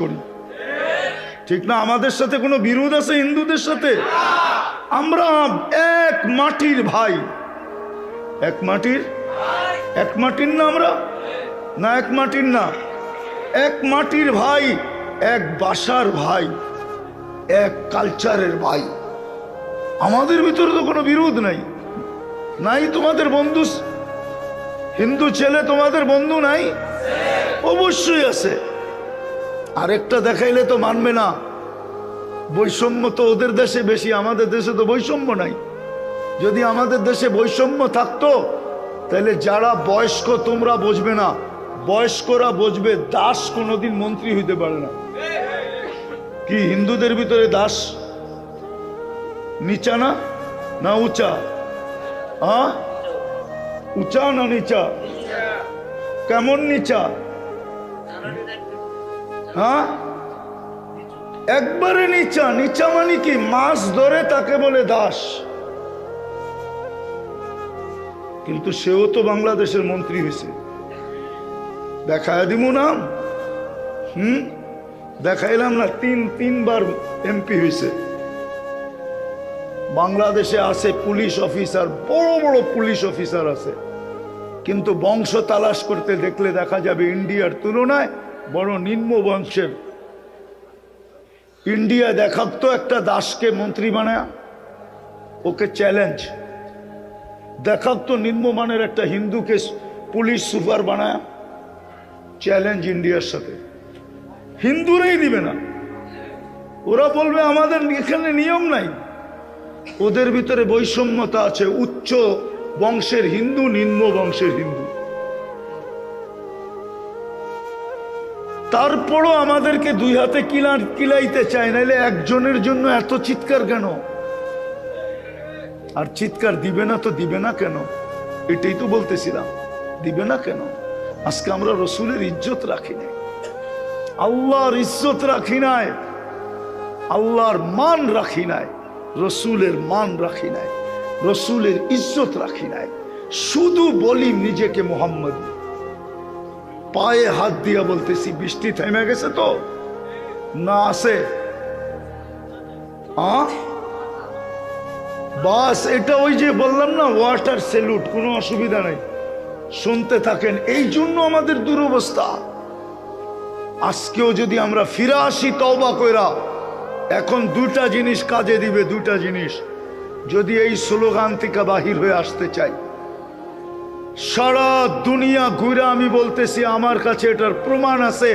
করি, ঠিক না? আমাদের সাথে কোনো বিরোধ আছে হিন্দুদের সাথে? আমরা এক মাটির ভাই, এক মাটির না আমরা, না এক মাটির না, এক মাটির ভাই, এক বাসার ভাই, এক কালচারের ভাই। আমাদের ভিতরে তো কোনো বিরোধ নাই। নাই তোমাদের বন্ধু হিন্দু ছেলে, তোমাদের বন্ধু নাই? অবশ্যই আছে। আরেকটা দেখাইলে তো মানবে না। বৈষম্য তো ওদের দেশে বেশি, আমাদের দেশে তো বৈষম্য নাই। যদি আমাদের দেশে বৈষম্য থাকতো তাহলে যারা বয়স্ক তোমরা বুঝবে না, বয়স্করা বুঝবে দাস কোনোদিন মন্ত্রী হইতে পারে না। কি হিন্দুদের ভিতরে দাস নিচা না না উঁচা? উঁচা না নিচা? কেমন নিচা? হ্যাঁ, একবারে নিচা। নিচা মানে কি? মাছ ধরে তাকে বলে দাস। কিন্তু সেও তো বাংলাদেশের মন্ত্রী হয়েছে। দেখায় দিব নাম? দেখাইলাম না? তিনবার এমপি হয়েছে। বাংলাদেশে আছে পুলিশ অফিসার, বড় বড় পুলিশ অফিসার আছে, কিন্তু বংশ তালাশ করতে দেখলে দেখা যাবে ইন্ডিয়ার তুলনায় বড় নিম্ন বংশের। ইন্ডিয়া দেখাতো একটা দাসকে মন্ত্রী বানায়, ওকে চ্যালেঞ্জ। দেখাতো নিম্নমানের একটা হিন্দুকে পুলিশ সুপার বানায়, চ্যালেঞ্জ ইন্ডিয়ার সাথে। হিন্দুরাই দিবে না, ওরা বলবে আমাদের এখানে নিয়ম নাই। ওদের ভিতরে বৈষম্যতা আছে, উচ্চ বংশের হিন্দু, নিম্ন বংশের হিন্দু। তারপরও আমাদেরকে দুই হাতে কিলাইতে চায়, নাইলে একজনের জন্য এত চিৎকার কেন? আর চিৎকার দিবে না তো দিবে না কেন? এটাই তো বলতেছিলাম, দিবে না কেন? আজকে আমরা রসুলের ইজ্জত রাখি নাই, আল্লাহর ইজ্জত রাখি নাই, আল্লাহর মান রাখি নাই, রসুলের মান রাখি নাই, রসুলের ইজ্জত রাখি নাই। শুধু বলি নিজেকে মোহাম্মদ। পায়ে হাত দিয়া বলতেছি, বৃষ্টি থেমে গেছে তো না? আছে বাস, এটা ওই যে বললাম না, ওয়াটার স্যালুট, কোনো অসুবিধা নাই, শুনতে থাকেন। এই জন্য আমাদের দুরবস্থা। আজকেও যদি আমরা ফিরে আসি তওবা কইরা, এখন দুইটা জিনিস কাজে দিবে, দুইটা জিনিস। যদি এই স্লোগান থেকে বাহির হয়ে আসতে চাই, সারা দুনিয়া ঘুরে আমি বলতেছি, আমার কাছে এটার প্রমাণ আছে,